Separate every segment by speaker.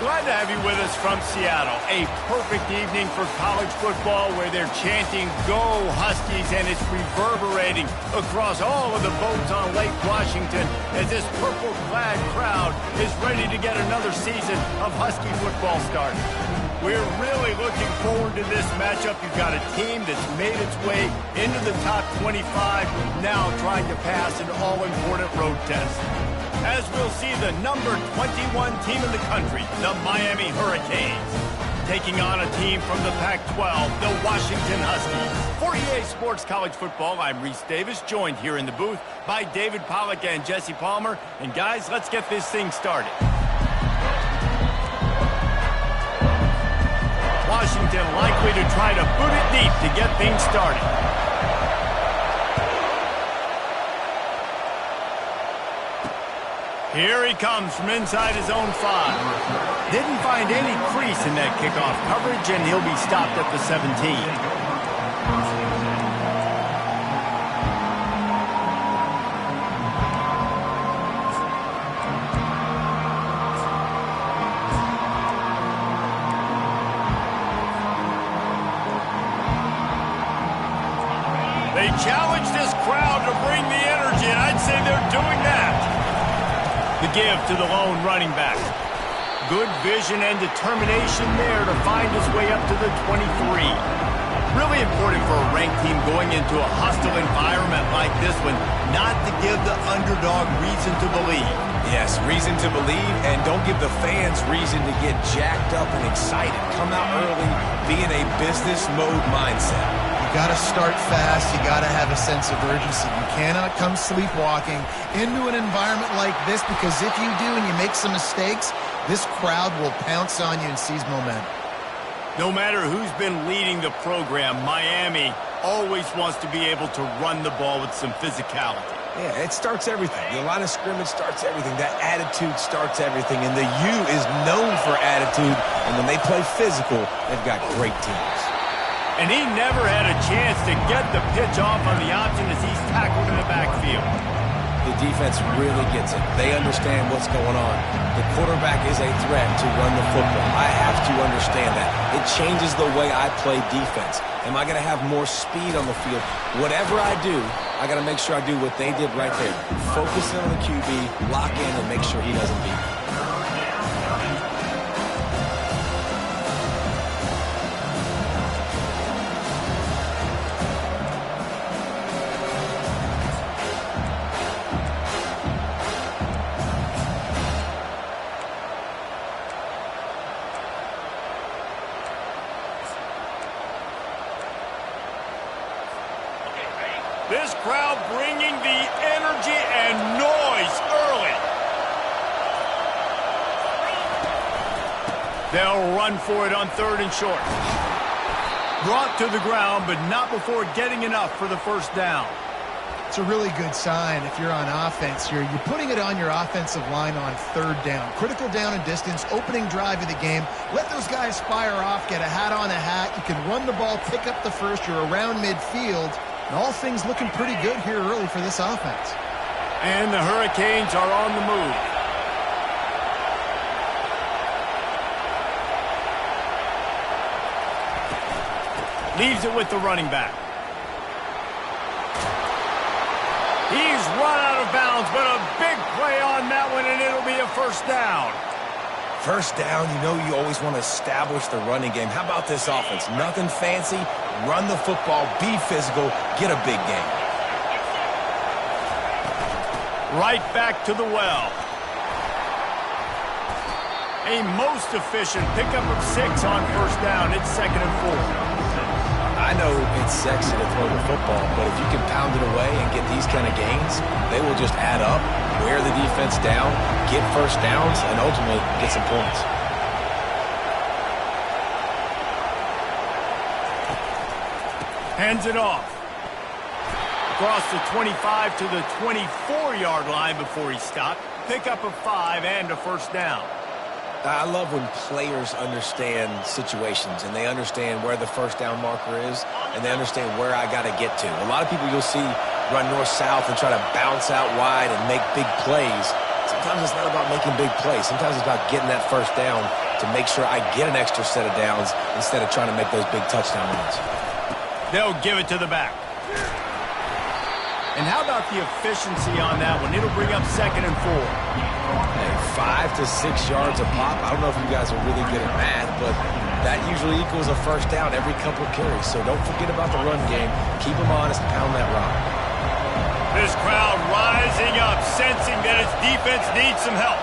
Speaker 1: Glad to have you with us from Seattle. A perfect evening for college football where they're chanting, "Go Huskies," and it's reverberating across all of the boats on Lake Washington as this purple-clad crowd is ready to get another season of Husky football started. We're really looking forward to this matchup. You've got a team that's made its way into the top 25, now trying to pass an all-important road test. As we'll see the number 21 team in the country, the Miami Hurricanes, taking on a team from the Pac-12, the Washington Huskies. For EA Sports College Football, I'm Reese Davis, joined here in the booth by David Pollack and Jesse Palmer. And guys, let's get this thing started. Washington likely to try to boot it deep to get things started. Here he comes from inside his own 5. Didn't find any crease in that kickoff coverage, and he'll be stopped at the 17. They challenge this crowd to bring the energy, and I'd say they're doing that. The give to the lone running back. Good vision and determination there to find his way up to the 23. Really important for a ranked team going into a hostile environment like this one, not to give the underdog reason to believe.
Speaker 2: Yes, reason to believe, and don't give the fans reason to get jacked up and excited. Come out early, be in a business mode mindset.
Speaker 3: You got to start fast. You got to have a sense of urgency. You cannot come sleepwalking into an environment like this, because if you do and you make some mistakes, this crowd will pounce on you and seize momentum.
Speaker 1: No matter who's been leading the program, Miami always wants to be able to run the ball with some physicality.
Speaker 2: Yeah, it starts everything. The line of scrimmage starts everything. That attitude starts everything. And the U is known for attitude. And when they play physical, they've got great teams.
Speaker 1: And he never had a chance to get the pitch off on the option as he's tackled in the backfield.
Speaker 2: The defense really gets it. They understand what's going on. The quarterback is a threat to run the football. I have to understand that. It changes the way I play defense. Am I going to have more speed on the field? Whatever I do, I got to make sure I do what they did right there. Focus in on the QB, lock in, and make sure he doesn't beat me.
Speaker 1: This crowd bringing the energy and noise early. They'll run for it on 3rd and short. Brought to the ground, but not before getting enough for the first down.
Speaker 3: It's a really good sign if you're on offense here. You're putting it on your offensive line on 3rd down. Critical down and distance, opening drive of the game. Let those guys fire off, get a hat on a hat. You can run the ball, pick up the first. You're around midfield. And all things looking pretty good here early for this offense.
Speaker 1: And the Hurricanes are on the move. Leaves it with the running back. He's run out of bounds, but a big play on that one, and it'll be a first down.
Speaker 2: First down, you know you always want to establish the running game. How about this offense? Nothing fancy. Run the football, be physical, get a big game.
Speaker 1: Right back to the well. A most efficient pickup of 6 on first down. It's 2nd and 4.
Speaker 2: I know it's sexy to throw the football, but if you can pound it away and get these kind of gains, they will just add up, wear the defense down, get first downs, and ultimately get some points.
Speaker 1: Hands it off. Across the 25 to the 24-yard line before he stopped. Pickup of 5 and a first down.
Speaker 2: I love when players understand situations and they understand where the first down marker is and they understand where I got to get to. A lot of people you'll see run north-south and try to bounce out wide and make big plays. Sometimes it's not about making big plays. Sometimes it's about getting that first down to make sure I get an extra set of downs instead of trying to make those big touchdown runs.
Speaker 1: They'll give it to the back. And how about the efficiency on that one? It'll bring up 2nd and 4.
Speaker 2: Hey, 5 to 6 yards a pop. I don't know if you guys are really good at math, but that usually equals a first down every couple of carries. So don't forget about the run game. Keep them honest, pound that rock.
Speaker 1: This crowd rising up, sensing that its defense needs some help.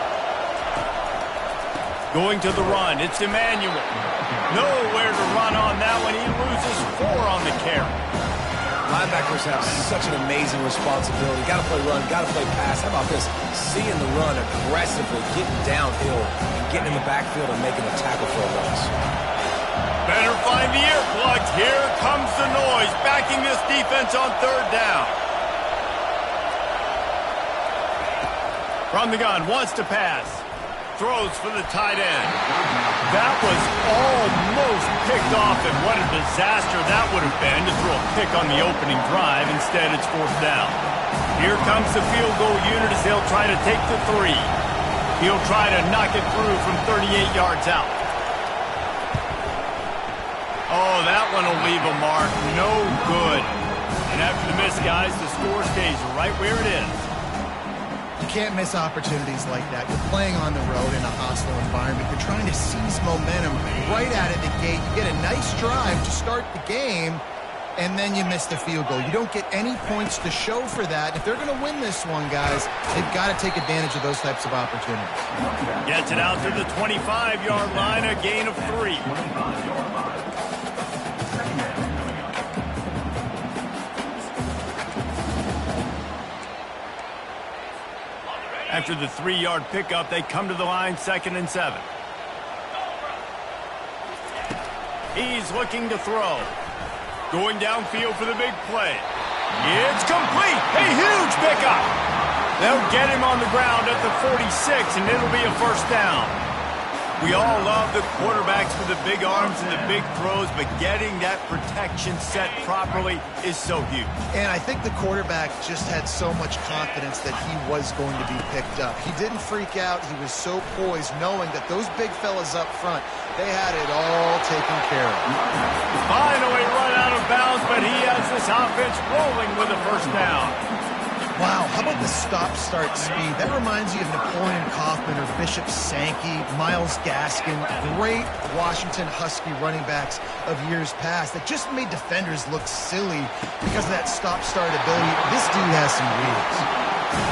Speaker 1: Going to the run, it's Emmanuel. Nowhere to run on that one. He loses 4 on the carry.
Speaker 2: Linebackers have such an amazing responsibility. Got to play run, got to play pass. How about this? Seeing the run aggressively, getting downhill, and getting in the backfield and making a tackle for a loss.
Speaker 1: Better find the earplugs. Here comes the noise, backing this defense on 3rd down. From the gun, wants to pass. Throws for the tight end. That was almost picked off, and what a disaster that would have been to throw a pick on the opening drive. Instead, it's 4th down. Here comes the field goal unit as they'll try to take the 3. He'll try to knock it through from 38 yards out. Oh, that one will leave a mark. No good. And after the miss, guys, the score stays right where it is.
Speaker 3: You can't miss opportunities like that. You're playing on the road in a hostile environment. You're trying to seize momentum right out of the gate. You get a nice drive to start the game, and then you miss the field goal. You don't get any points to show for that. If they're going to win this one, guys, they've got to take advantage of those types of opportunities.
Speaker 1: Gets it out to the 25-yard line, a gain of 3. After the 3-yard pickup, they come to the line, 2nd and 7. He's looking to throw. Going downfield for the big play. It's complete. A huge pickup. They'll get him on the ground at the 46, and it'll be a 1st down. We all love the quarterbacks with the big arms and the big throws, but getting that protection set properly is so huge.
Speaker 3: And I think the quarterback just had so much confidence that he was going to be picked up. He didn't freak out. He was so poised, knowing that those big fellas up front, they had it all taken care of.
Speaker 1: Finally run out of bounds, but he has this offense rolling with a 1st down.
Speaker 3: Wow, how about the stop-start speed? That reminds you of Napoleon Kaufman or Bishop Sankey, Myles Gaskin, great Washington Husky running backs of years past that just made defenders look silly because of that stop-start ability. This dude has some wheels.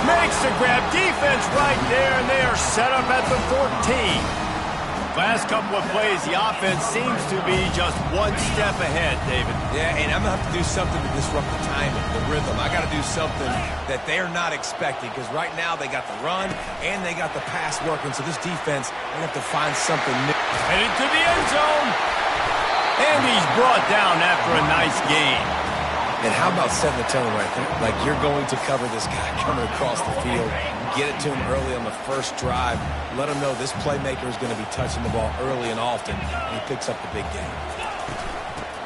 Speaker 1: Makes the grab, defense right there, and they are set up at the 14. Last couple of plays, the offense seems to be just one step ahead, David.
Speaker 2: Yeah, and I'm going to have to do something to disrupt the timing, the rhythm. I got to do something that they're not expecting because right now they got the run and they got the pass working. So this defense, they have to find something new.
Speaker 1: Headed to the end zone. And he's brought down after a nice gain.
Speaker 2: And how about setting the tone right there? Like you're going to cover this guy coming across the field, get it to him early on the 1st drive, let him know this playmaker is going to be touching the ball early and often, and he picks up the big game.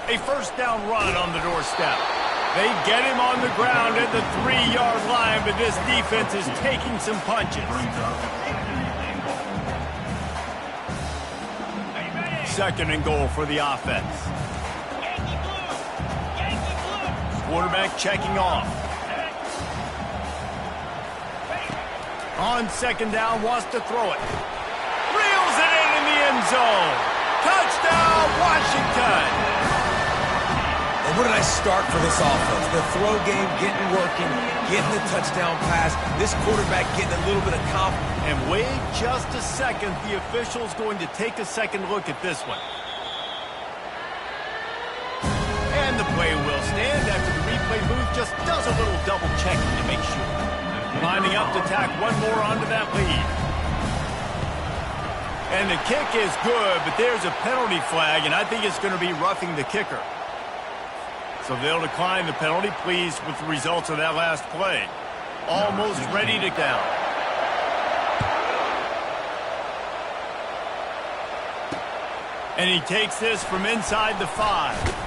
Speaker 1: A 1st down run on the doorstep. They get him on the ground at the 3-yard line, but this defense is taking some punches. 2nd and goal for the offense. Quarterback checking off. On 2nd down, wants to throw it. Reels it in the end zone. Touchdown, Washington.
Speaker 2: And what a nice start for this offense. The throw game getting working, getting the touchdown pass. This quarterback getting a little bit of confidence.
Speaker 1: And wait just a second. The official's going to take a second look at this one. And the play will stand after the replay booth just does a little double checking to make sure. Lining up to tack one more onto that lead. And the kick is good, but there's a penalty flag, and I think it's going to be roughing the kicker. So they'll decline the penalty, pleased with the results of that last play. Almost ready to down. And he takes this from inside the 5.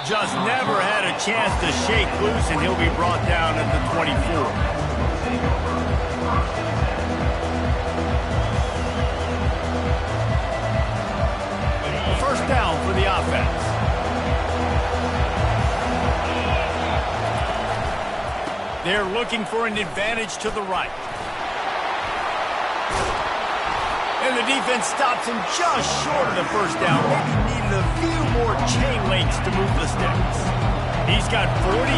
Speaker 1: Just never had a chance to shake loose, and he'll be brought down at the 24. for the offense. They're looking for an advantage to the right. And the defense stops him just short of the first down. Maybe needed a few more chain links to move the sticks. He's got 47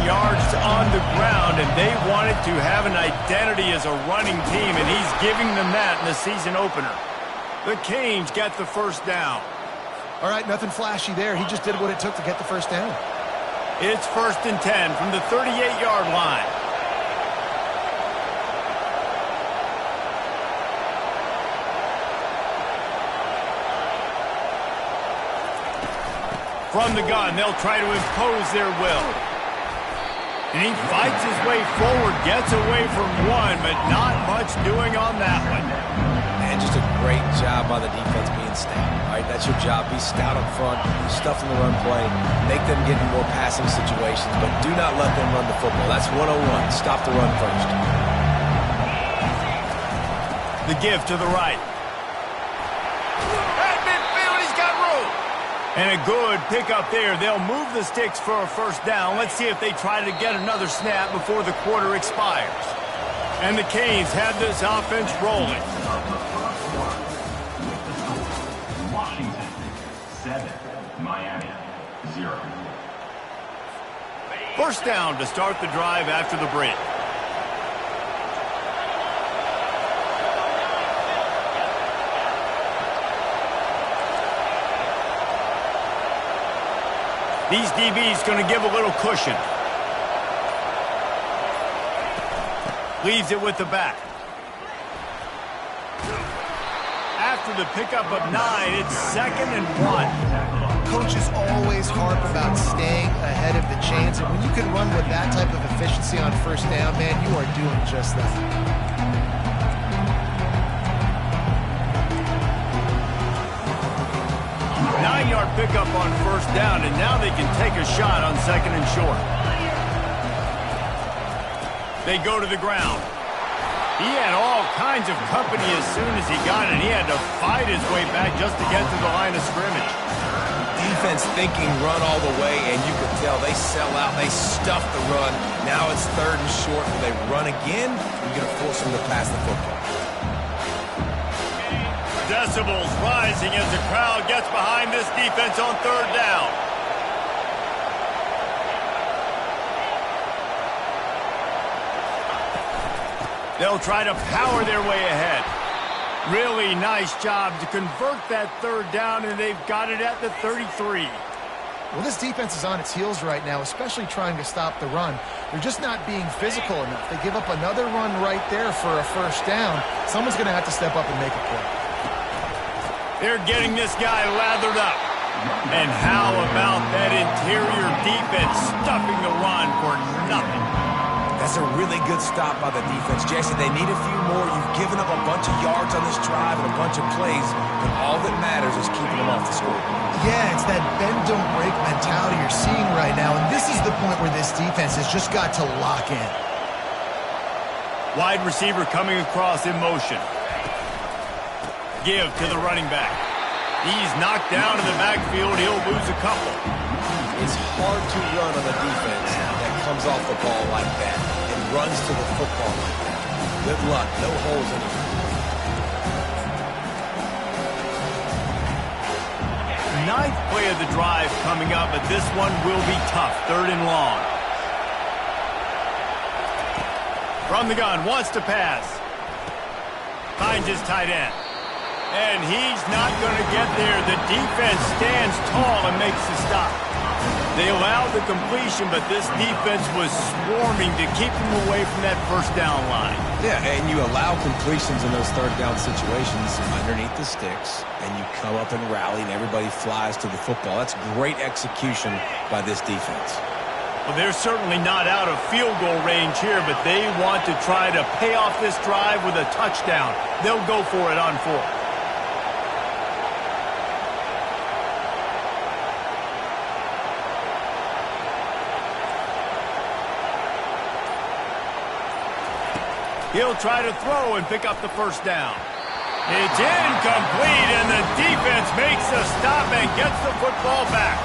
Speaker 1: yards on the ground, and they wanted to have an identity as a running team, and he's giving them that in the season opener. The Canes got the first down.
Speaker 3: All right, nothing flashy there. He just did what it took to get the first down.
Speaker 1: It's 1st and 10 from the 38-yard line. From the gun, they'll try to impose their will. And he fights his way forward, gets away from one, but not much doing on that one.
Speaker 2: Man, just a great job by the defense being stout. All right, that's your job. Be stout up front, stuff in the run play, make them get in more passing situations, but do not let them run the football. That's 101. Stop the run first.
Speaker 1: The give to the right. At midfield, he's got room. And a good pickup there. They'll move the sticks for a first down. Let's see if they try to get another snap before the quarter expires. And the Canes have this offense rolling.
Speaker 4: Washington 7, Miami 0.
Speaker 1: First down to start the drive after the break. These DBs going to give a little cushion. Leaves it with the back. After the pickup of 9, it's 2nd and 1.
Speaker 3: Coaches always harp about staying ahead of the chains, and when you can run with that type of efficiency on first down, man, you are doing just that.
Speaker 1: 9-yard pickup on first down, and now they can take a shot on 2nd and short. They go to the ground. He had all kinds of company as soon as he got it. He had to fight his way back just to get to the line of scrimmage.
Speaker 2: Defense thinking run all the way, and you can tell they sell out. They stuff the run. Now it's 3rd and short. Will they run again? You're going to force them to pass the football.
Speaker 1: Decibels rising as the crowd gets behind this defense on 3rd down. They'll try to power their way ahead. Really nice job to convert that 3rd down, and they've got it at the 33.
Speaker 3: Well, this defense is on its heels right now, especially trying to stop the run. They're just not being physical enough. They give up another run right there for a first down. Someone's going to have to step up and make a play.
Speaker 1: They're getting this guy lathered up. And how about that interior defense stuffing the run for nothing?
Speaker 2: That's a really good stop by the defense. Jesse, they need a few more. You've given up a bunch of yards on this drive and a bunch of plays, but all that matters is keeping them off the score.
Speaker 3: Yeah, it's that bend, don't break mentality you're seeing right now, and this is the point where this defense has just got to lock in.
Speaker 1: Wide receiver coming across in motion. Give to the running back. He's knocked down in the backfield. He'll lose a couple.
Speaker 2: It's hard to run on a defense that comes off the ball like that and runs to the football like that. Good luck. No holes in it.
Speaker 1: Ninth play of the drive coming up, but this one will be tough. 3rd and long. From the gun, wants to pass. Finds his tight end. And he's not going to get there. The defense stands tall and makes the stop. They allowed the completion, but this defense was swarming to keep them away from that first down line.
Speaker 2: Yeah, and you allow completions in those 3rd down situations underneath the sticks, and you come up and rally, and everybody flies to the football. That's great execution by this defense.
Speaker 1: Well, they're certainly not out of field goal range here, but they want to try to pay off this drive with a touchdown. They'll go for it on 4th. He'll try to throw and pick up the first down. It's incomplete, and the defense makes the stop and gets the football back.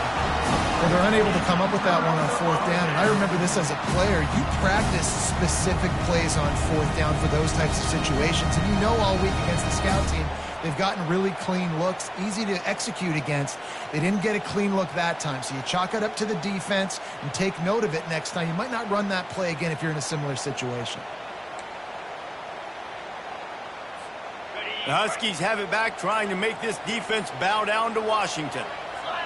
Speaker 3: Well, they're unable to come up with that one on fourth down, and I remember this as a player. You practice specific plays on fourth down for those types of situations, and you know all week against the scout team, they've gotten really clean looks, easy to execute against. They didn't get a clean look that time, so you chalk it up to the defense and take note of it next time. You might not run that play again if you're in a similar situation.
Speaker 1: The Huskies have it back, trying to make this defense bow down to Washington.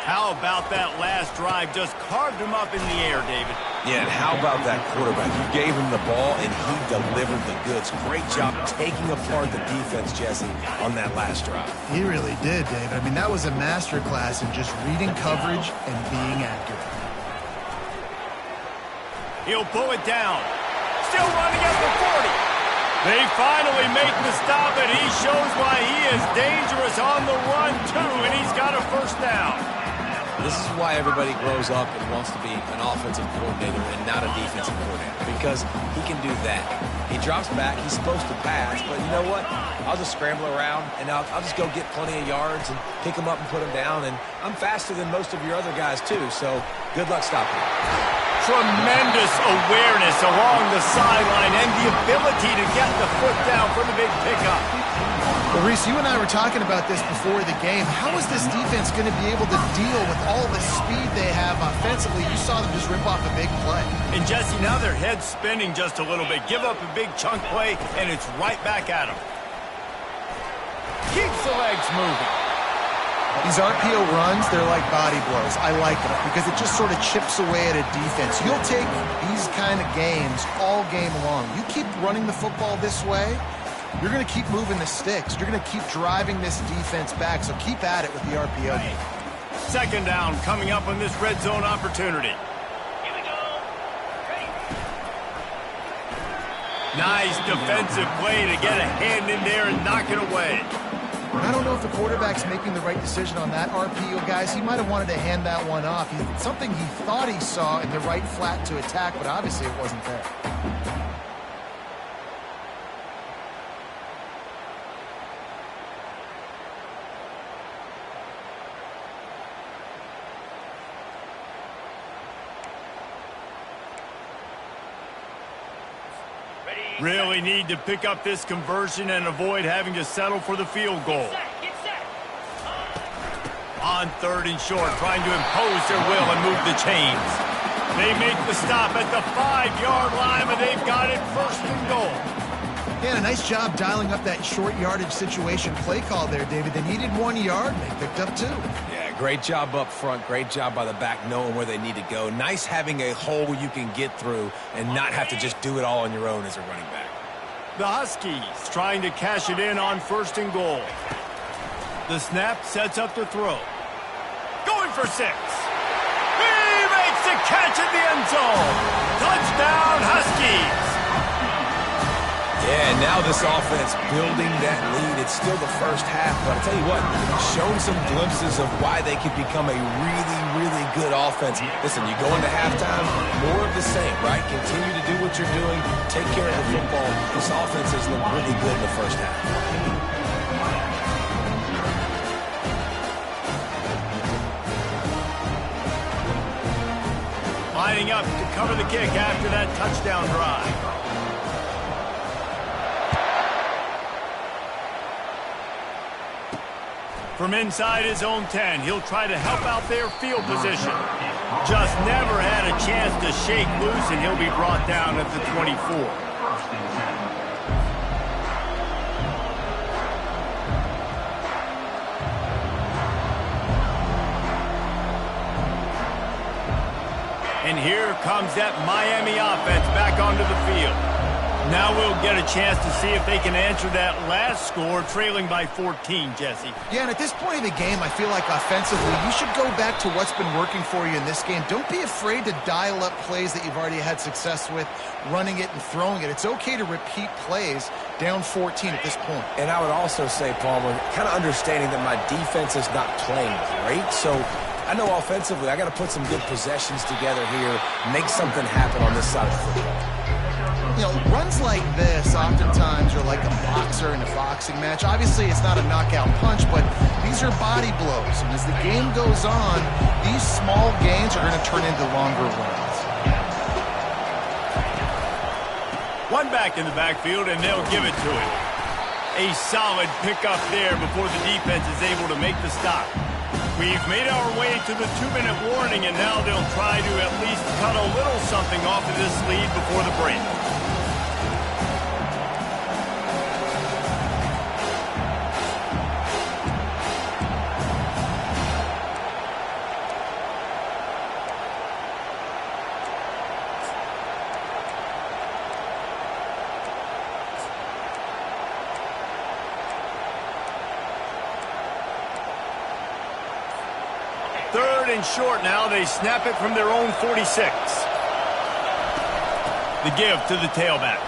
Speaker 1: How about that last drive? Just carved him up in the air, David.
Speaker 2: Yeah, and how about that quarterback? You gave him the ball, and he delivered the goods. Great job taking apart the defense, Jesse, on that last drive.
Speaker 3: He really did, David. I mean, that was a masterclass in just reading coverage and being accurate.
Speaker 1: He'll pull it down. Still running at the 40. They finally make the stop, and he shows why he is dangerous on the run, too, and he's got a first down.
Speaker 2: This is why everybody grows up and wants to be an offensive coordinator and not a defensive coordinator, because he can do that. He drops back. He's supposed to pass, but you know what? I'll just scramble around, and I'll just go get plenty of yards and pick him up and put him down, and I'm faster than most of your other guys, too, so good luck stopping him.
Speaker 1: Tremendous awareness along the sideline and the ability to get the foot down for the big pickup.
Speaker 3: Well, Reese, you and I were talking about this before the game. How is this defense going to be able to deal with all the speed they have offensively? You saw them just rip off a big play.
Speaker 1: And, Jesse, now their head's spinning just a little bit. Give up a big chunk play, and it's right back at them. Keeps the legs moving.
Speaker 3: These RPO runs, they're like body blows. I like them because it just sort of chips away at a defense. You'll take these kind of games all game long. You keep running the football this way, you're going to keep moving the sticks. You're going to keep driving this defense back, so keep at it with the RPO game.
Speaker 1: Second down coming up on this red zone opportunity. Here we go. Ready. Nice defensive play to get a hand in there and knock it away.
Speaker 3: I don't know if the quarterback's making the right decision on that RPO, guys. He might have wanted to hand that one off. Something he thought he saw in the right flat to attack, but obviously it wasn't there.
Speaker 1: Really need to pick up this conversion and avoid having to settle for the field goal. On third and short, trying to impose their will and move the chains. They make the stop at the 5-yard line, and they've got it first and goal.
Speaker 3: Yeah, a nice job dialing up that short yardage situation play call there, David. They needed 1 yard, and they picked up 2.
Speaker 2: Yeah, great job up front. Great job by the back knowing where they need to go. Nice having a hole you can get through and not have to just do it all on your own as a running back.
Speaker 1: The Huskies trying to cash it in on first and goal. The snap sets up the throw. Going for 6. He makes the catch in the end zone. Touchdown, Huskies.
Speaker 2: Yeah, now this offense building that lead. It's still the first half, but I'll tell you what, shown some glimpses of why they could become a really, really good offense. Listen, you go into halftime, more of the same, right? Continue to do what you're doing, take care of the football. This offense has looked really good in the first half.
Speaker 1: Lining up to cover the kick after that touchdown drive. From inside his own 10, he'll try to help out their field position. Just never had a chance to shake loose, and he'll be brought down at the 24. And here comes that Miami offense back onto the field. Now we'll get a chance to see if they can answer that last score, trailing by 14, Jesse.
Speaker 3: Yeah, and at this point of the game, I feel like offensively, you should go back to what's been working for you in this game. Don't be afraid to dial up plays that you've already had success with, running it and throwing it. It's okay to repeat plays down 14 at this point.
Speaker 2: And I would also say, Palmer, kind of understanding that my defense is not playing great, so I know offensively I got to put some good possessions together here, make something happen on this side of the football.
Speaker 3: You know, runs like this oftentimes are like a boxer in a boxing match. Obviously, it's not a knockout punch, but these are body blows. And as the game goes on, these small gains are going to turn into longer runs.
Speaker 1: One back in the backfield, and they'll give it to him. A solid pickup there before the defense is able to make the stop. We've made our way to the 2-minute warning, and now they'll try to at least cut a little something off of this lead before the break. Third and short now. They snap it from their own 46. The give to the tailback.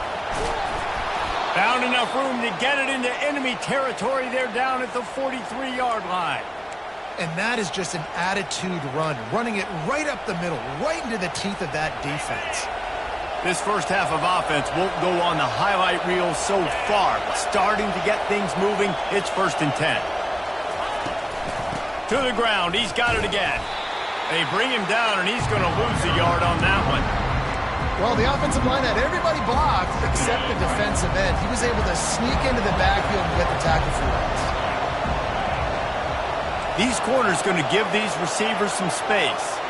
Speaker 1: Found enough room to get it into enemy territory. They're down at the 43-yard line.
Speaker 3: And that is just an attitude run, running it right up the middle, right into the teeth of that defense.
Speaker 1: This first half of offense won't go on the highlight reel so far, but starting to get things moving. It's 1st and 10. To the ground. He's got it again. They bring him down, and he's going to lose a yard on that one.
Speaker 3: Well, the offensive line had everybody blocked except the defensive end. He was able to sneak into the backfield and get the tackle for loss.
Speaker 1: These corners going to give these receivers some space.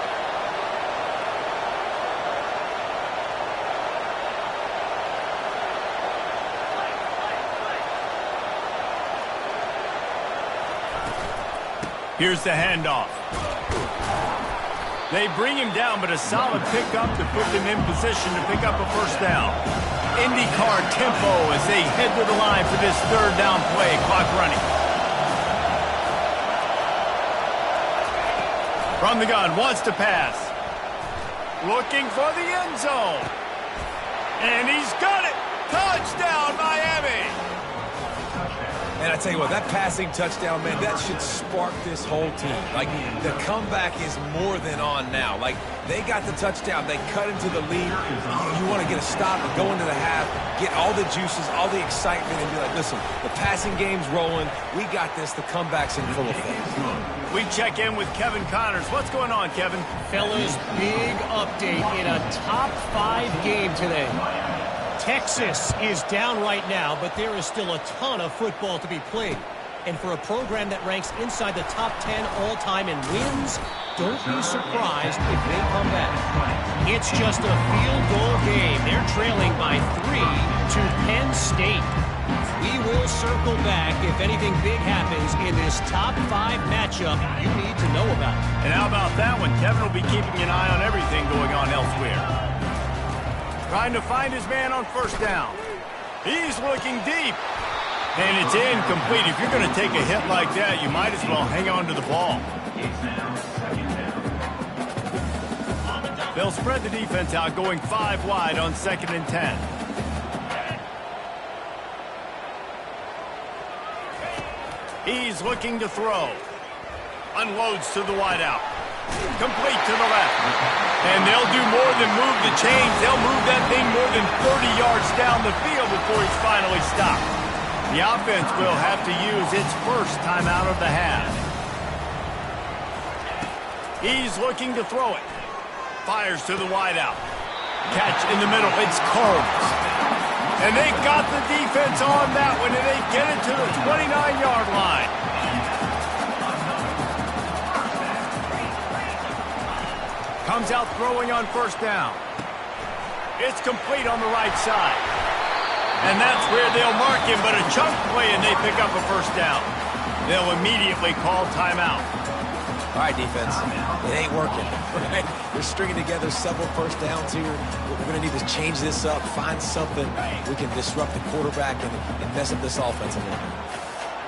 Speaker 1: Here's the handoff. They bring him down, but a solid pickup to put them in position to pick up a first down. IndyCar tempo as they head to the line for this 3rd down play. Clock running. From the gun, wants to pass. Looking for the end zone. And he's got it. Touchdown, Miami.
Speaker 2: And I tell you what, that passing touchdown, man, that should spark this whole team. Like, the comeback is more than on now. Like, they got the touchdown. They cut into the lead. You want to get a stop and go into the half, get all the juices, all the excitement, and be like, listen, the passing game's rolling. We got this. The comeback's in full effect.
Speaker 1: We check in with Kevin Connors. What's going on, Kevin?
Speaker 5: Fellas, big update in a top 5 game today. Texas is down right now, but there is still a ton of football to be played. And for a program that ranks inside the top 10 all-time in wins, don't be surprised if they come back. It's just a field goal game. They're trailing by 3 to Penn State. We will circle back if anything big happens in this top 5 matchup you need to know about.
Speaker 1: And how about that one? Kevin will be keeping an eye on everything going on elsewhere. Trying to find his man on 1st down. He's looking deep. And it's incomplete. If you're going to take a hit like that, you might as well hang on to the ball. They'll spread the defense out, going 5 wide on 2nd and 10. He's looking to throw. Unloads to the wideout. Complete to the left. And they'll do more than move the chains. They'll move that thing more than 30 yards down the field before he's finally stopped. The offense will have to use its first timeout of the half. He's looking to throw it. Fires to the wideout. Catch in the middle. It's Combs. And they got the defense on that one, and they get it to the 29-yard line. Comes out throwing on 1st down. It's complete on the right side. And that's where they'll mark him, but a chunk play, and they pick up a 1st down. They'll immediately call timeout.
Speaker 2: All right, defense, it ain't working. Right? We're stringing together several 1st downs here. We're going to need to change this up, find something we can disrupt the quarterback and mess up this offense a little bit.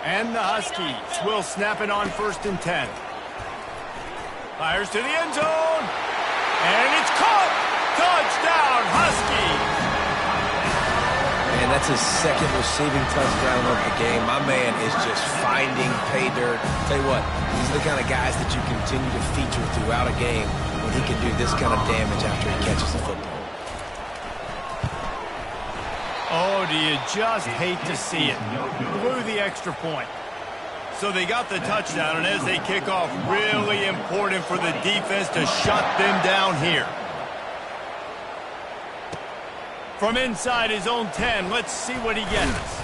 Speaker 2: And
Speaker 1: the Huskies will snap it on 1st and 10. Fires to the end zone. And it's caught. Touchdown, Huskies.
Speaker 2: And that's his 2nd receiving touchdown of the game. My man is just finding pay dirt. Tell you what, these are the kind of guys that you continue to feature throughout a game when he can do this kind of damage after he catches the football.
Speaker 1: Oh, do you just hate to see it? Blew the extra point. So they got the touchdown, and as they kick off, really important for the defense to shut them down here. From inside his own 10, let's see what he gets.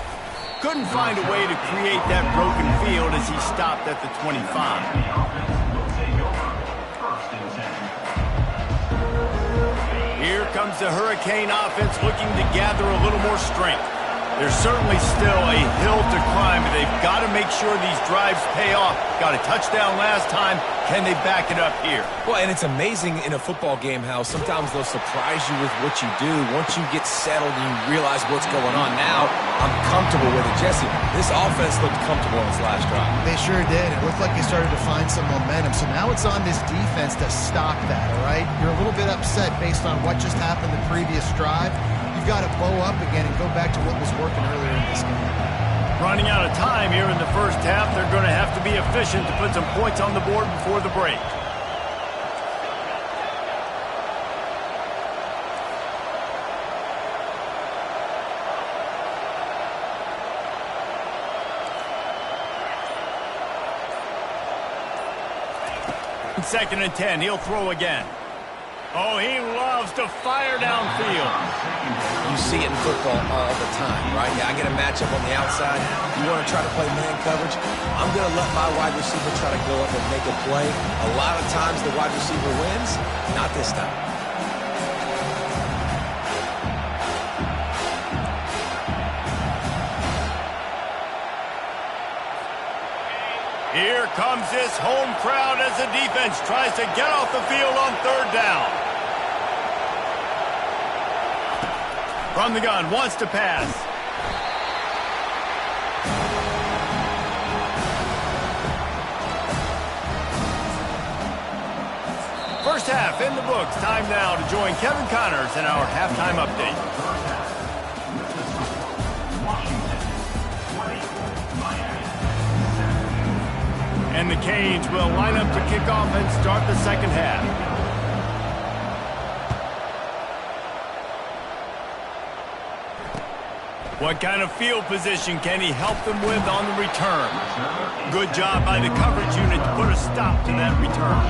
Speaker 1: Couldn't find a way to create that broken field as he stopped at the 25. Here comes the Hurricane offense looking to gather a little more strength. There's certainly still a hill to climb, but they've got to make sure these drives pay off. Got a touchdown last time. Can they back it up here?
Speaker 2: Well, and it's amazing in a football game how sometimes they'll surprise you with what you do. Once you get settled and you realize what's going on now, I'm comfortable with it. Jesse, this offense looked comfortable in its last drive.
Speaker 3: They sure did. It looked like they started to find some momentum. So now it's on this defense to stop that, all right? You're a little bit upset based on what just happened the previous drive. You've got to bow up again and go back to what was working earlier in this game.
Speaker 1: Running out of time here in the first half. They're going to have to be efficient to put some points on the board before the break. Second and 10. He'll throw again. Oh, he loves to fire downfield.
Speaker 2: You see it in football all the time, right? Yeah, I get a matchup on the outside. You want to try to play man coverage? I'm going to let my wide receiver try to go up and make a play. A lot of times the wide receiver wins. Not this time.
Speaker 1: Here comes this home crowd as the defense tries to get off the field on third down. From the gun, wants to pass. First half in the books. Time now to join Kevin Connors in our halftime update. And the Canes will line up to kick off and start the second half. What kind of field position can he help them with on the return? Good job by the coverage unit to put a stop to that return.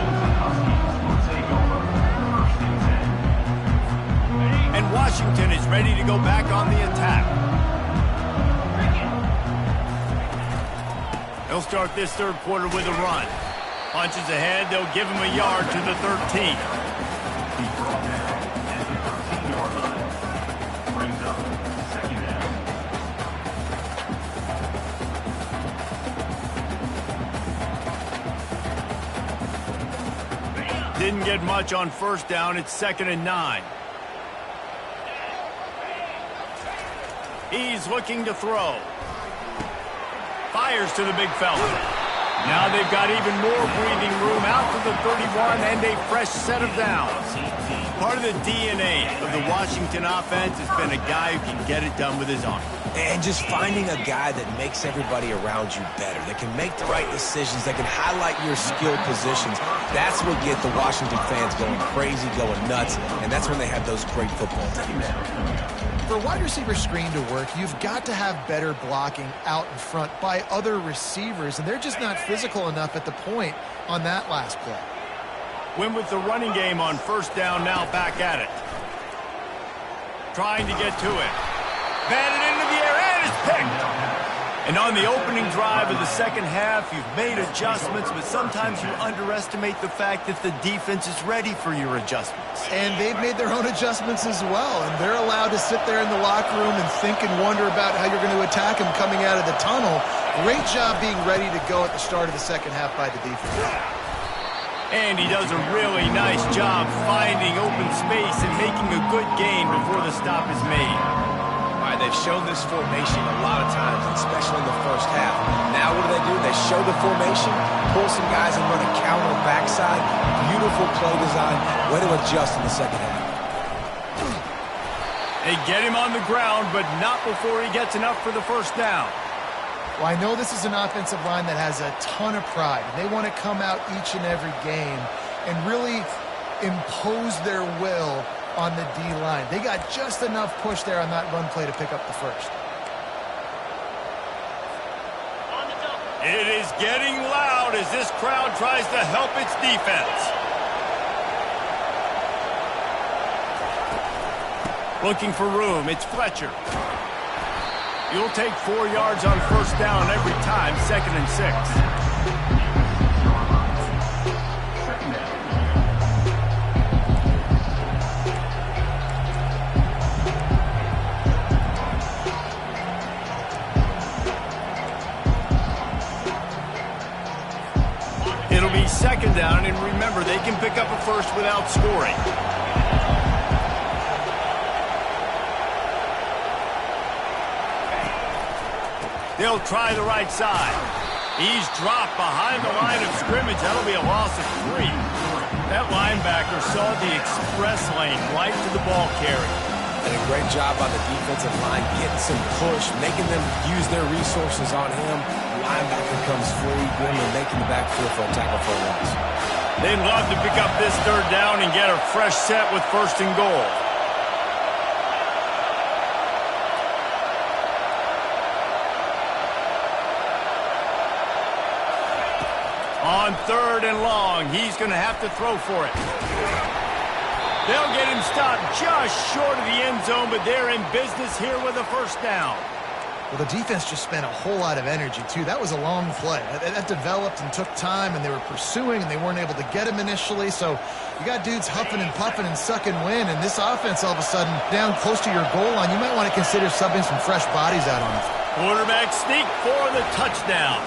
Speaker 1: And Washington is ready to go back on the attack. They'll start this third quarter with a run. Punches ahead, they'll give him a yard to the 13. Didn't get much on first down. It's 2nd and 9. He's looking to throw. Fires to the big fella. Now they've got even more breathing room out to the 31 and a fresh set of downs. Part of the DNA of the Washington offense has been a guy who can get it done with his arm.
Speaker 2: And just finding a guy that makes everybody around you better, that can make the right decisions, that can highlight your skill positions. That's what gets the Washington fans going crazy, going nuts, and that's when they have those great football teams.
Speaker 3: For a wide receiver screen to work, you've got to have better blocking out in front by other receivers, and they're just not physical enough at the point on that last play.
Speaker 1: Win with the running game on first down, now back at it. Trying to get to it. Batted into the air, and it's picked. And on the opening drive of the second half, you've made adjustments, but sometimes you underestimate the fact that the defense is ready for your adjustments.
Speaker 3: And they've made their own adjustments as well, and they're allowed to sit there in the locker room and think and wonder about how you're going to attack them coming out of the tunnel. Great job being ready to go at the start of the second half by the defense.
Speaker 1: And he does a really nice job finding open space and making a good gain before the stop is made.
Speaker 2: They've shown this formation a lot of times, especially in the first half. Now what do? They show the formation, pull some guys and run a counter backside. Beautiful play design. Way to adjust in the second half.
Speaker 1: They get him on the ground, but not before he gets enough for the first down.
Speaker 3: Well, I know this is an offensive line that has a ton of pride. They want to come out each and every game and really impose their will on the D-line. They got just enough push there on that run play to pick up the first.
Speaker 1: It is getting loud as this crowd tries to help its defense. Looking for room, it's Fletcher. You'll take 4 yards on first down every time, 2nd and 6. It'll be 2nd down, and remember, they can pick up a first without scoring. They'll try the right side. He's dropped behind the line of scrimmage. That'll be a loss of 3. That linebacker saw the express lane right to the ball carrier.
Speaker 2: And a great job by the defensive line, getting some push, making them use their resources on him. Linebacker comes free, Grimley making the backfield for a tackle for a loss.
Speaker 1: They'd love to pick up this 3rd down and get a fresh set with 1st and goal. On 3rd and long, he's going to have to throw for it. They'll get him stopped just short of the end zone, but they're in business here with a 1st down.
Speaker 3: Well, the defense just spent a whole lot of energy, too. That was a long play. That developed and took time, and they were pursuing, and they weren't able to get him initially. So you got dudes huffing and puffing and sucking wind, and this offense all of a sudden down close to your goal line. You might want to consider subbing some fresh bodies out on it.
Speaker 1: Quarterback sneak for the touchdown.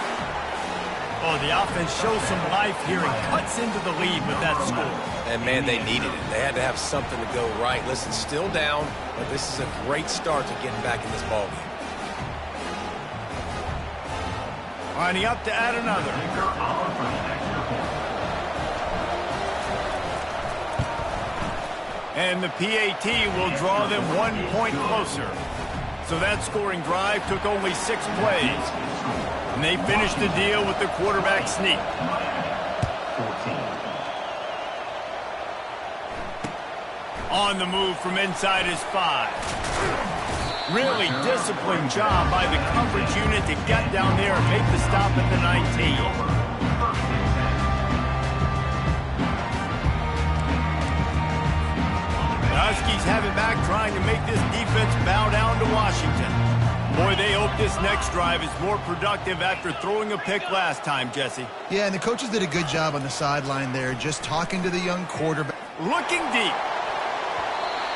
Speaker 1: Oh, the offense shows some life here and cuts into the lead with that score.
Speaker 2: And, man, they needed it. They had to have something to go right. Listen, still down, but this is a great start to getting back in this ballgame.
Speaker 1: Lining up to add another. And the PAT will draw them 1 point closer. So that scoring drive took only 6 plays. And they finished the deal with the quarterback sneak. On the move from inside his 5. Really disciplined job by the coverage unit to get down there and make the stop at the 19. The Huskies have it back, trying to make this defense bow down to Washington. Boy, they hope this next drive is more productive after throwing a pick last time, Jesse.
Speaker 3: Yeah, and the coaches did a good job on the sideline there, just talking to the young quarterback.
Speaker 1: Looking deep.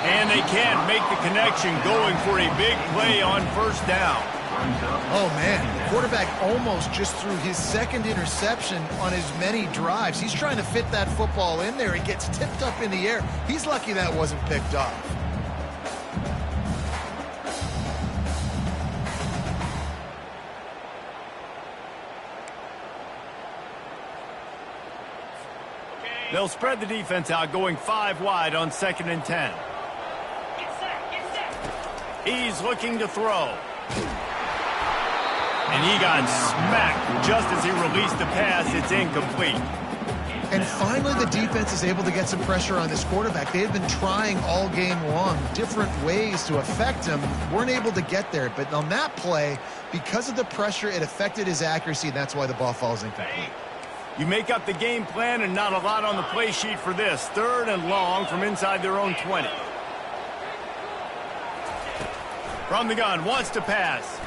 Speaker 1: And they can't make the connection, going for a big play on 1st down.
Speaker 3: Oh, man, the quarterback almost just threw his 2nd interception on as many drives. He's trying to fit that football in there. It gets tipped up in the air. He's lucky that wasn't picked off.
Speaker 1: They'll spread the defense out, going 5 wide on 2nd and 10. He's looking to throw. And he got smacked just as he released the pass. It's incomplete.
Speaker 3: And finally, the defense is able to get some pressure on this quarterback. They had been trying all game long different ways to affect him. Weren't able to get there. But on that play, because of the pressure, it affected his accuracy, and that's why the ball falls incomplete.
Speaker 1: You make up the game plan and not a lot on the play sheet for this. 3rd and long from inside their own 20. From the gun, wants to pass.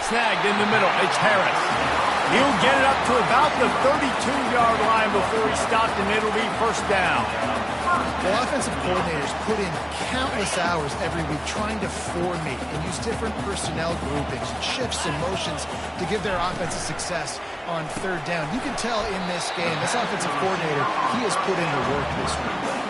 Speaker 1: Snagged in the middle, it's Harris. He'll get it up to about the 32-yard line before he stopped, and it'll be 1st down.
Speaker 3: Well, offensive coordinators put in countless hours every week trying to formate and use different personnel groupings, shifts and motions to give their offense a success on 3rd down. You can tell in this game, this offensive coordinator, he has put in the work this week.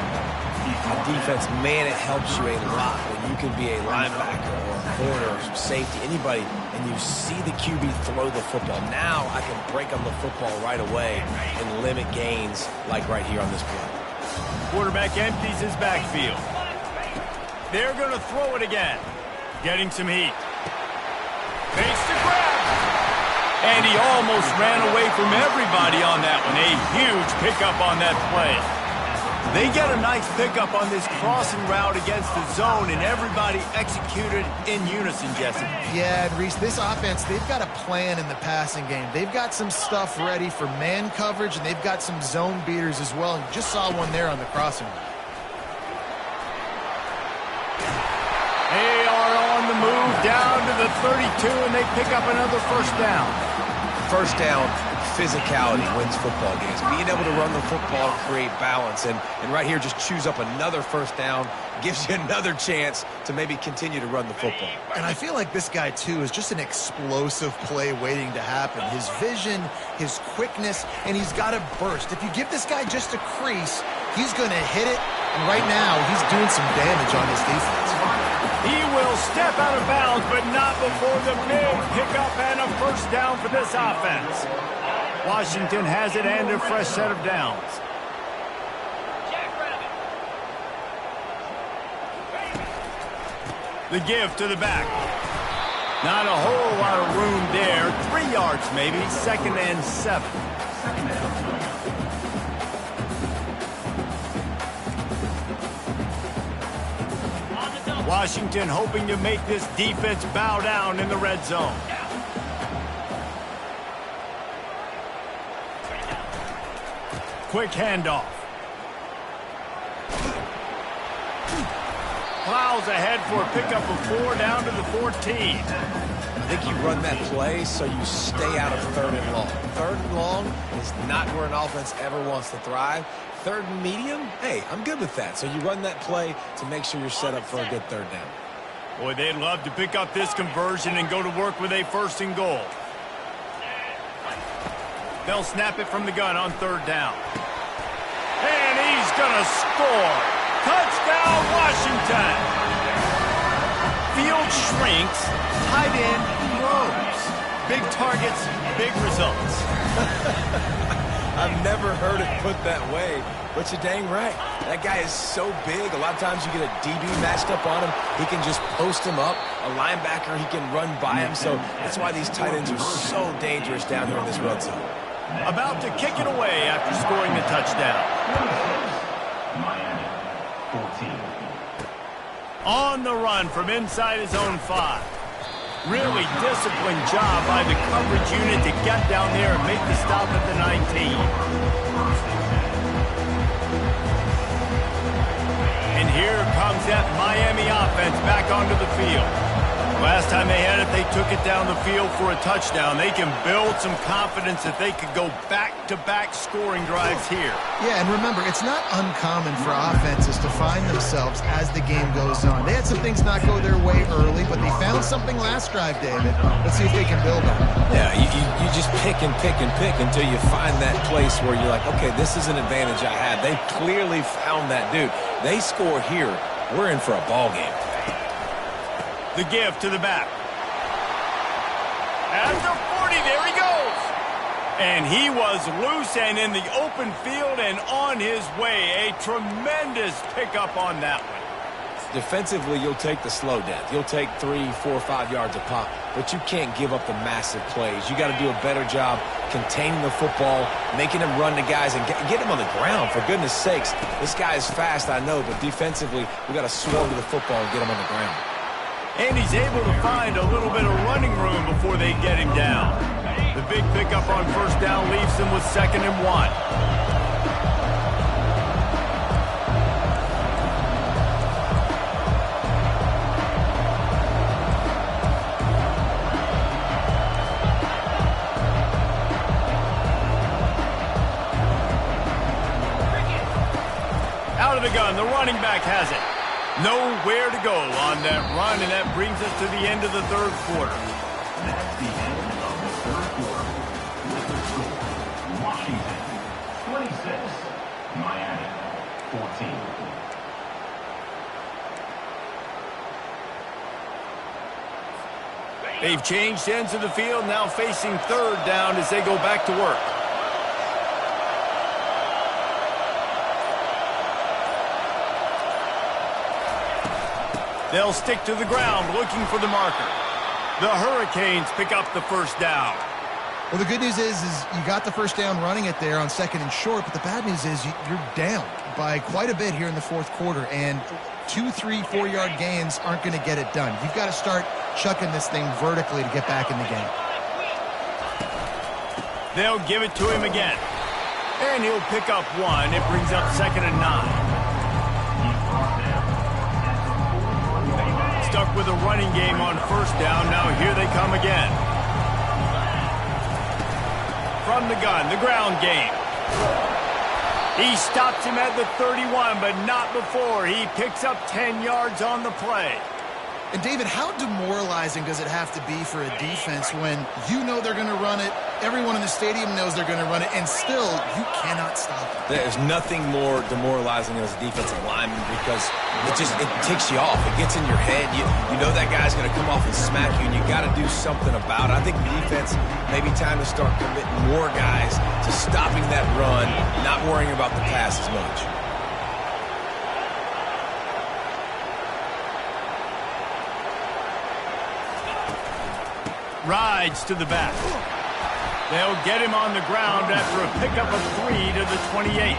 Speaker 2: Defense, man, it helps you a lot when you can be a linebacker or a corner or safety, anybody, and you see the QB throw the football. Now I can break on the football right away and limit gains like right here on this play.
Speaker 1: Quarterback empties his backfield. They're going to throw it again. Getting some heat. Fakes the grab. And he almost ran away from everybody on that one. A huge pickup on that play. They get a nice pickup on this crossing route against the zone, and everybody executed in unison, Jesse.
Speaker 3: Yeah, and Reese, this offense, they've got a plan in the passing game. They've got some stuff ready for man coverage, and they've got some zone beaters as well. And you just saw one there on the crossing route.
Speaker 1: They are on the move down to the 32, and they pick up another first down.
Speaker 2: First down, physicality wins football games. Being able to run the football and create balance. And right here, just choose up another first down, gives you another chance to maybe continue to run the football.
Speaker 3: And I feel like this guy, too, is just an explosive play waiting to happen. His vision, his quickness, and he's got a burst. If you give this guy just a crease, he's going to hit it. And right now, he's doing some damage on his defense.
Speaker 1: He will step out of bounds, but not before the big pickup and a first down for this offense. Washington has it and a fresh set of downs. The give to the back. Not a whole lot of room there. 3 yards maybe, 2nd and 7. Washington hoping to make this defense bow down in the red zone. Quick handoff. Plows ahead for a pickup of 4 down to the 14.
Speaker 2: I think you run that play so you stay out of 3rd and long. 3rd and long is not where an offense ever wants to thrive. 3rd and medium, hey, I'm good with that. So you run that play to make sure you're set up for a good 3rd down.
Speaker 1: Boy, they'd love to pick up this conversion and go to work with a 1st and goal. They'll snap it from the gun on 3rd down. And he's going to score. Touchdown, Washington. Field shrinks, tight end grows. Big targets, big results.
Speaker 2: I've never heard it put that way, but you're dang right. That guy is so big. A lot of times you get a DB matched up on him. He can just post him up. A linebacker, he can run by him. So that's why these tight ends are so dangerous down here in this red zone.
Speaker 1: About to kick it away after scoring the touchdown.
Speaker 4: Miami, 14.
Speaker 1: On the run from inside his own 5. Really disciplined job by the coverage unit to get down there and make the stop at the 19. And here comes that Miami offense back onto the field. Last time they had it, they took it down the field for a touchdown. They can build some confidence that they could go back-to-back scoring drives here.
Speaker 3: Yeah, and remember, it's not uncommon for offenses to find themselves as the game goes on. They had some things not go their way early, but they found something last drive, David. Let's see if they can build on it.
Speaker 2: Yeah, you just pick and pick and pick until you find that place where you're like, okay, this is an advantage I have. They clearly found that dude. They score here, we're in for a ball game.
Speaker 1: The give to the back. At the 40, there he goes. And he was loose and in the open field and on his way. A tremendous pickup on that one.
Speaker 2: Defensively, you'll take the slow death. You'll take 3, 4, 5 yards a pop, but you can't give up the massive plays. You got to do a better job containing the football, making him run to guys, and get him on the ground, for goodness sakes. This guy is fast, I know, but defensively, we got to swarm to the football and get him on the ground.
Speaker 1: And he's able to find a little bit of running room before they get him down. The big pickup on 1st down leaves them with 2nd and 1. Out of the gun, the running back has it. Nowhere to go on that run, and that brings us to the end of the 3rd quarter.
Speaker 4: That's the end of the 3rd quarter. With the score, Washington, 26. Miami, 14.
Speaker 1: They've changed ends of the field, now facing 3rd down as they go back to work. They'll stick to the ground looking for the marker. The Hurricanes pick up the 1st down.
Speaker 3: Well, the good news is you got the first down running it there on 2nd and short, but the bad news is you're down by quite a bit here in the 4th quarter, and 2, 3, 4-yard gains aren't going to get it done. You've got to start chucking this thing vertically to get back in the game.
Speaker 1: They'll give it to him again. And he'll pick up 1. It brings up 2nd and 9. Stuck with a running game on 1st down. Now here they come again. From the gun, the ground game. He stops him at the 31, but not before. He picks up 10 yards on the play.
Speaker 3: And, David, how demoralizing does it have to be for a defense when you know they're going to run it, everyone in the stadium knows they're going to run it, and still you cannot stop it?
Speaker 2: There's nothing more demoralizing as a defensive lineman because it ticks you off. It gets in your head. You know that guy's going to come off and smack you, and you got to do something about it. I think the defense may be time to start committing more guys to stopping that run, not worrying about the pass as much.
Speaker 1: Rides to the back. They'll get him on the ground after a pickup of 3 to the 28.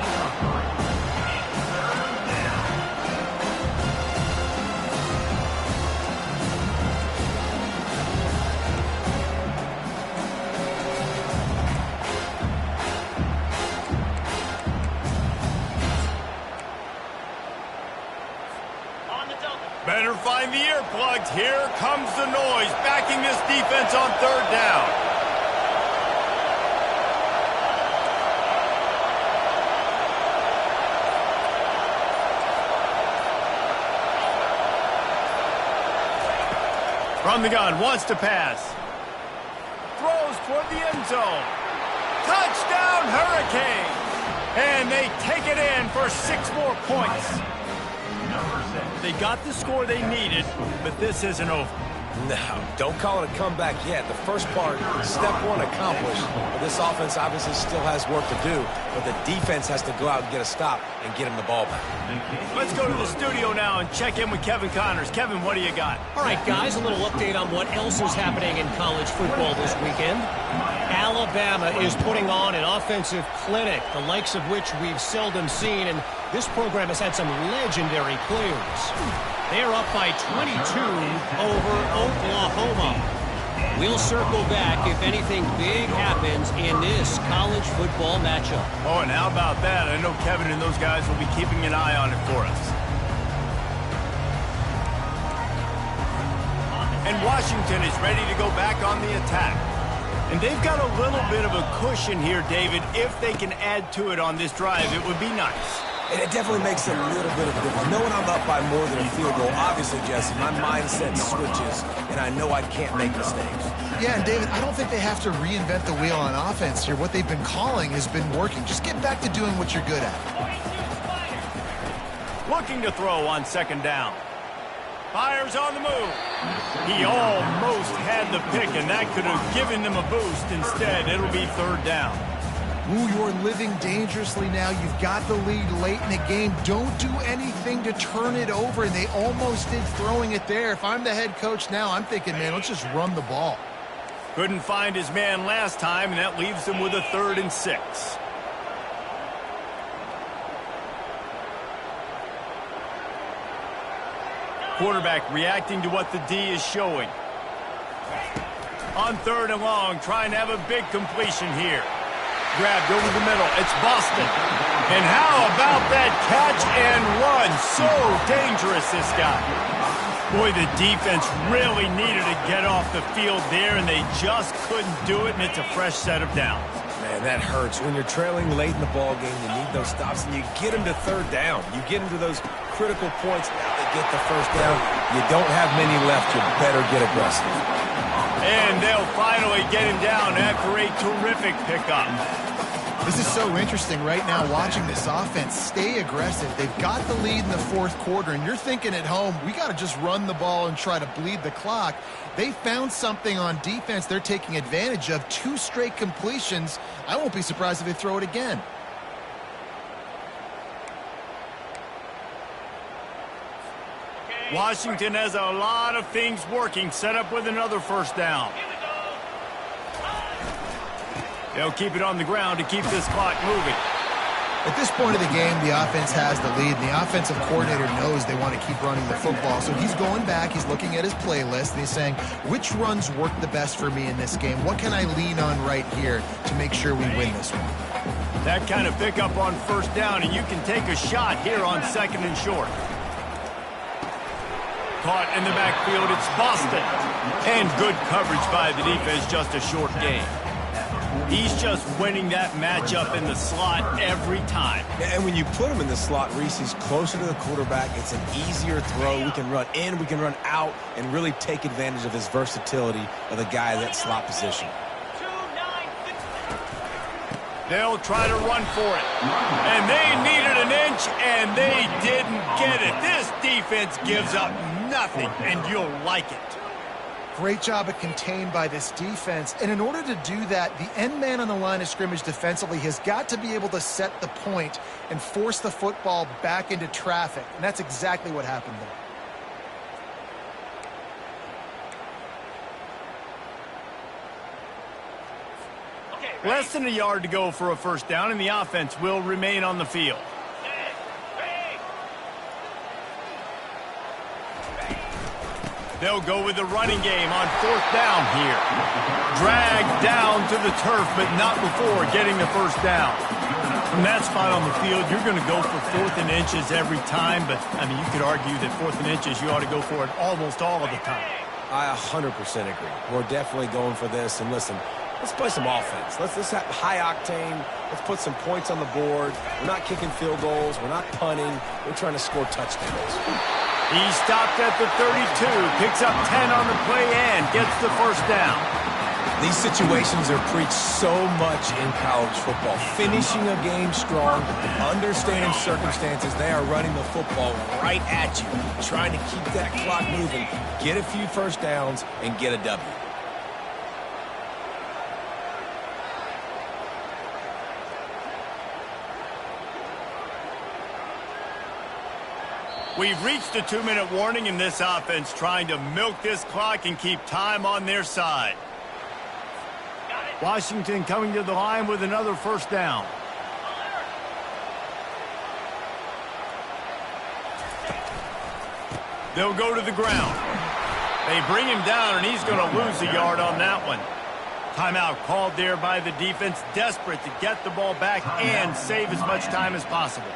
Speaker 1: Better find the earplugs. Here comes the noise, backing this defense on 3rd down. From the gun, wants to pass. Throws toward the end zone. Touchdown, Hurricane! And they take it in for 6 more points. They got the score they needed, but this isn't over.
Speaker 2: No, don't call it a comeback yet. The first part, step 1 accomplished. But this offense obviously still has work to do, but the defense has to go out and get a stop and get him the ball back.
Speaker 1: Let's go to the studio now and check in with Kevin Connors. Kevin, what do you got?
Speaker 5: All right, guys, a little update on what else is happening in college football this weekend. Alabama is putting on an offensive clinic, the likes of which we've seldom seen, and this program has had some legendary players. They're up by 22 over Oklahoma. We'll circle back if anything big happens in this college football matchup.
Speaker 1: Oh, and how about that? I know Kevin and those guys will be keeping an eye on it for us. And Washington is ready to go back on the attack. And they've got a little bit of a cushion here, David. If they can add to it on this drive, it would be nice.
Speaker 2: And it definitely makes a little bit of a difference. Knowing I'm up by more than a field goal, obviously, Jesse, my mindset switches, and I know I can't make mistakes.
Speaker 3: Yeah, and David, I don't think they have to reinvent the wheel on offense here. What they've been calling has been working. Just get back to doing what you're good at.
Speaker 1: Looking to throw on 2nd down. Fires on the move. He almost had the pick, and that could have given them a boost. Instead, it'll be 3rd down.
Speaker 3: Ooh, you're living dangerously now. You've got the lead late in the game. Don't do anything to turn it over, and they almost did throwing it there. If I'm the head coach now, I'm thinking, man, let's just run the ball.
Speaker 1: Couldn't find his man last time, and that leaves him with a 3rd and 6. Quarterback reacting to what the D is showing. On 3rd and long, trying to have a big completion here. Grabbed over the middle. It's Boston. And how about that catch and run? So dangerous, this guy. Boy, the defense really needed to get off the field there, and they just couldn't do it, and it's a fresh set of downs.
Speaker 2: Man, that hurts. When you're trailing late in the ball game, you need those stops, and you get them to 3rd down. You get them to those critical points. Now they get the 1st down. You don't have many left. You better get aggressive.
Speaker 1: And they'll finally get him down after a terrific pickup.
Speaker 3: This is so interesting right now watching this offense stay aggressive. They've got the lead in the 4th quarter, and you're thinking at home, we got to just run the ball and try to bleed the clock. They found something on defense they're taking advantage of. 2 straight completions. I won't be surprised if they throw it again.
Speaker 1: Washington has a lot of things working. Set up with another 1st down. They'll keep it on the ground to keep this clock moving.
Speaker 3: At this point of the game, the offense has the lead, and the offensive coordinator knows they want to keep running the football. So he's going back, he's looking at his playlist, and he's saying, which runs work the best for me in this game? What can I lean on right here to make sure we win this one?
Speaker 1: That kind of pickup on first down, and you can take a shot here on second and short. Caught in the backfield, it's Boston. And good coverage by the defense, just a short gain. He's just winning that matchup in the slot every time.
Speaker 2: And when you put him in the slot, Reese, he's closer to the quarterback. It's an easier throw. We can run in, we can run out, and really take advantage of his versatility of the guy in that slot position.
Speaker 1: They'll try to run for it. And they needed an inch, and they didn't get it. This defense gives up nothing, and you'll like it.
Speaker 3: Great job of contained by this defense. And in order to do that, the end man on the line of scrimmage defensively has got to be able to set the point and force the football back into traffic. And that's exactly what happened there.
Speaker 1: Less than a yard to go for a first down, and the offense will remain on the field. They'll go with the running game on fourth down here. Dragged down to the turf, but not before getting the first down. From that spot on the field, you're going to go for fourth and inches every time, but, I mean, you could argue that fourth and inches, you ought to go for it almost all of the time.
Speaker 2: I 100% agree. We're definitely going for this, and listen, let's play some offense. Let's have high octane. Let's put some points on the board. We're not kicking field goals. We're not punting. We're trying to score touchdowns.
Speaker 1: He stopped at the 32, picks up 10 on the play and gets the first down.
Speaker 2: These situations are preached so much in college football. Finishing a game strong, understanding circumstances. They are running the football right at you, trying to keep that clock moving, get a few first downs, and get a W.
Speaker 1: We've reached the 2-minute warning in this offense, trying to milk this clock and keep time on their side. Washington coming to the line with another first down. They'll go to the ground. They bring him down, and he's going to lose a yard on that one. Timeout called there by the defense, desperate to get the ball back and save as much time as possible.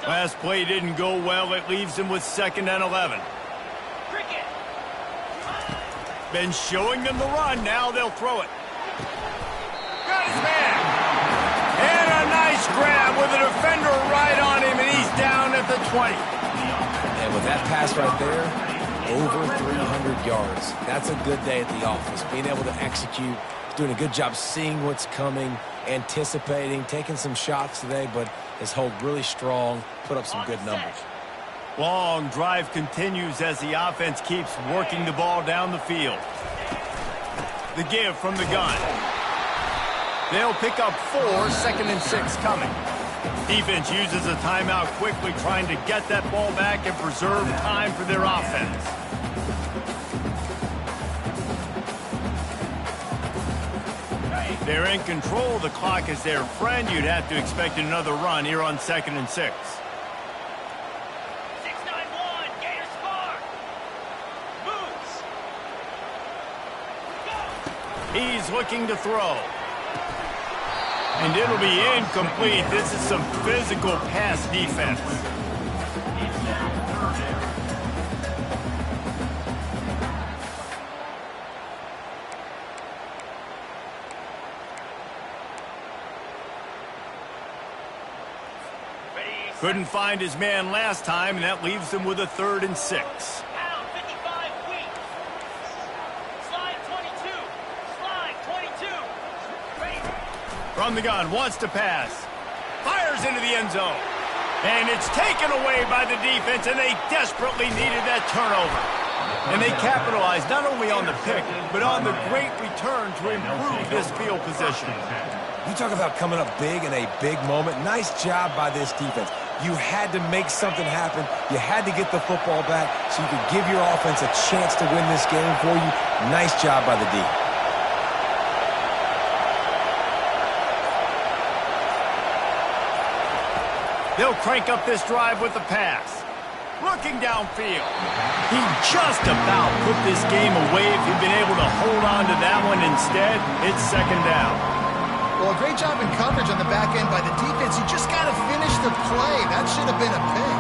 Speaker 1: Last play didn't go well. It leaves him with 2nd and 11. Been showing them the run. Now they'll throw it. Got his man. And a nice grab with a defender right on him, and he's down at the 20.
Speaker 2: And with that pass right there, over 300 yards. That's a good day at the office. Being able to execute, doing a good job seeing what's coming, anticipating, taking some shots today, but his hold really strong, put up some good numbers.
Speaker 1: Long drive continues as the offense keeps working the ball down the field. The give from the gun. They'll pick up 4, 2nd and 6 coming. Defense uses a timeout quickly, trying to get that ball back and preserve time for their offense. They're in control. The clock is their friend. You'd have to expect another run here on 2nd and 6.
Speaker 6: 6-9-1, Gators far. Moves.
Speaker 1: He's looking to throw. And it'll be incomplete. This is some physical pass defense. Couldn't find his man last time, and that leaves him with a 3rd and 6.
Speaker 6: Pound 55 weak. Slide 22. Slide 22. Ready.
Speaker 1: From the gun, wants to pass. Fires into the end zone. And it's taken away by the defense, and they desperately needed that turnover. And they capitalized not only on the pick, but on the great return to improve this field position.
Speaker 2: You talk about coming up big in a big moment. Nice job by this defense. You had to make something happen. You had to get the football back so you could give your offense a chance to win this game for you. Nice job by the D.
Speaker 1: They'll crank up this drive with the pass. Looking downfield. He just about put this game away if he'd been able to hold on to that one. Instead, it's second down.
Speaker 3: Well, a great job in coverage on the back end by the defense. You just got to finish the play. That should have been a pick.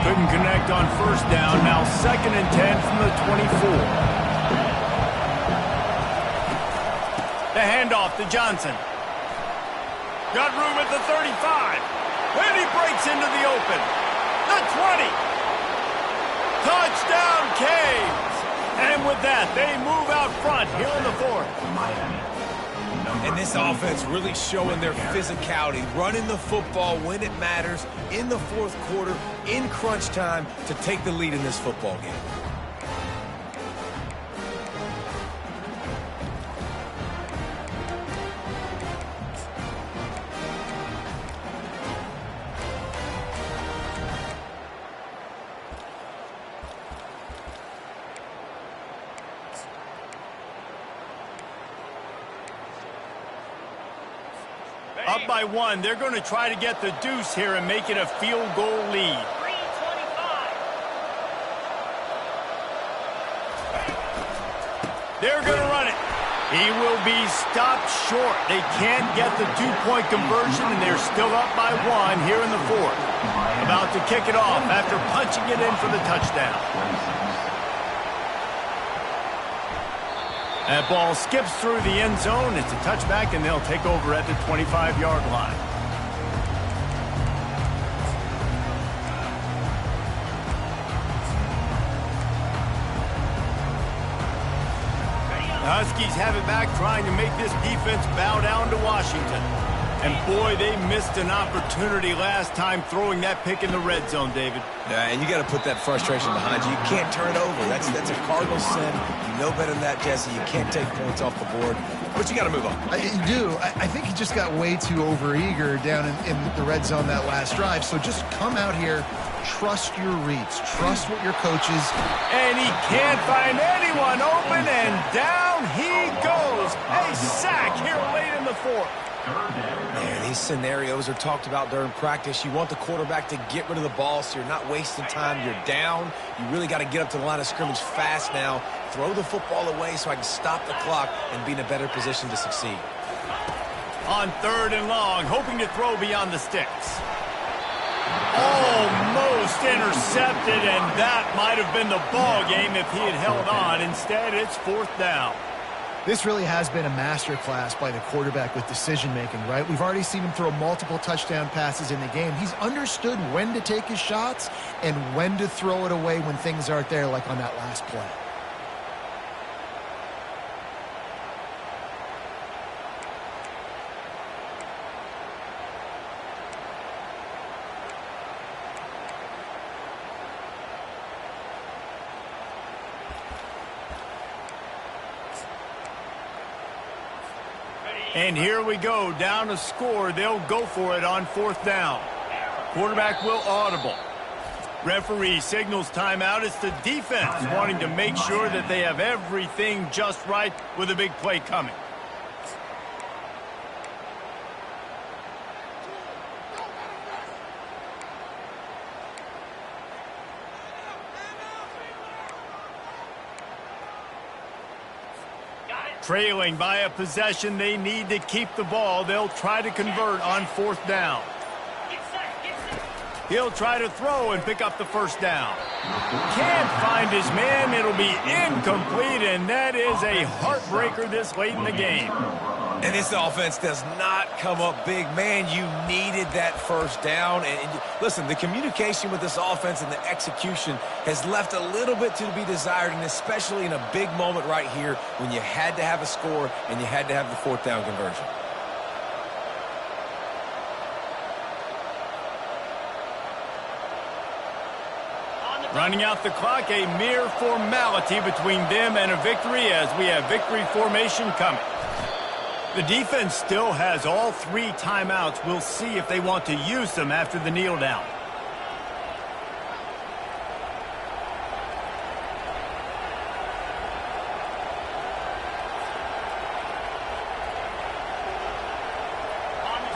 Speaker 1: Couldn't connect on first down. Now 2nd and 10 from the 24. The handoff to Johnson. Got room at the 35. And he breaks into the open. The 20. Touchdown, Canes. And with that, they move out front here in the 4th.
Speaker 2: And this offense really showing their physicality, running the football when it matters, in the 4th quarter, in crunch time, to take the lead in this football game.
Speaker 1: Up by 1. They're going to try to get the deuce here and make it a field goal lead.
Speaker 6: 3:25.
Speaker 1: They're going to run it. He will be stopped short. They can't get the 2-point conversion, and they're still up by 1 here in the 4th. About to kick it off after punching it in for the touchdown. That ball skips through the end zone. It's a touchback, and they'll take over at the 25-yard line. The Huskies have it back, trying to make this defense bow down to Washington. And boy, they missed an opportunity last time throwing that pick in the red zone, David.
Speaker 2: Yeah, and you got to put that frustration behind you. You can't turn it over. That's a cardinal sin. You know better than that, Jesse. You can't take points off the board. But you got to move on.
Speaker 3: You do. I think he just got way too overeager down in the red zone that last drive. So just come out here, trust your reads, trust what your coaches.
Speaker 1: And he can't find anyone open, and down he goes. A sack here late in the 4th.
Speaker 2: Man, these scenarios are talked about during practice. You want the quarterback to get rid of the ball so you're not wasting time. You're down. You really got to get up to the line of scrimmage fast now. Throw the football away so I can stop the clock and be in a better position to succeed.
Speaker 1: On 3rd and long, hoping to throw beyond the sticks. Almost intercepted, and that might have been the ball game if he had held on. Instead, it's 4th down.
Speaker 3: This really has been a masterclass by the quarterback with decision-making, right? We've already seen him throw multiple touchdown passes in the game. He's understood when to take his shots and when to throw it away when things aren't there, like on that last play.
Speaker 1: And here we go, down a score. They'll go for it on 4th down. Quarterback will audible. Referee signals timeout. It's the defense wanting to make sure that they have everything just right with a big play coming. Trailing by a possession, they need to keep the ball. They'll try to convert on 4th down. He'll try to throw and pick up the first down. Can't find his man. It'll be incomplete, and that is a heartbreaker this late in the game.
Speaker 2: And this offense does not come up big. Man, you needed that first down. And listen, the communication with this offense and the execution has left a little bit to be desired, and especially in a big moment right here when you had to have a score and you had to have the 4th down conversion.
Speaker 6: On the
Speaker 1: Running out the clock, a mere formality between them and a victory as we have victory formation coming. The defense still has all 3 timeouts. We'll see if they want to use them after the kneel down.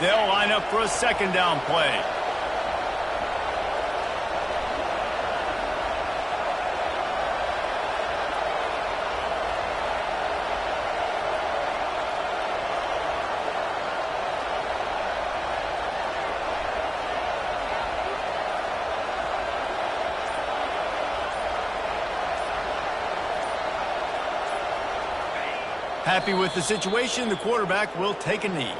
Speaker 1: They'll line up for a second down play. Happy with the situation, the quarterback will take a knee.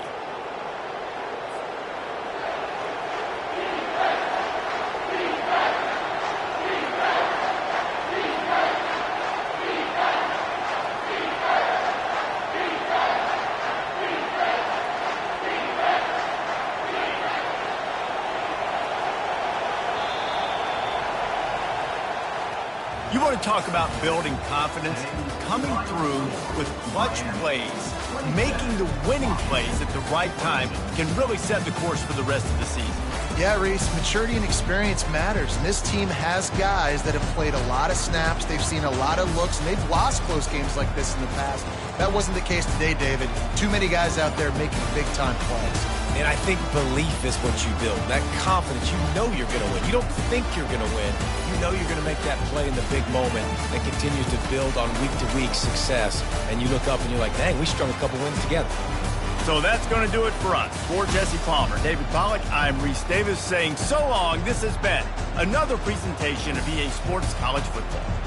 Speaker 1: You want to talk about building confidence? Coming through with clutch plays, making the winning plays at the right time can really set the course for the rest of the season.
Speaker 3: Yeah, Reese, maturity and experience matters. And this team has guys that have played a lot of snaps. They've seen a lot of looks, and they've lost close games like this in the past. That wasn't the case today, David. Too many guys out there making big-time plays.
Speaker 2: And I think belief is what you build. That confidence, you know you're going to win. You don't think you're going to win. You know you're going to make that play in the big moment that continues to build on week-to-week success. And you look up and you're like, dang, we strung a couple wins together.
Speaker 1: So that's going to do it for us. For Jesse Palmer, David Pollack, I'm Reese Davis saying so long. This has been another presentation of EA Sports College Football.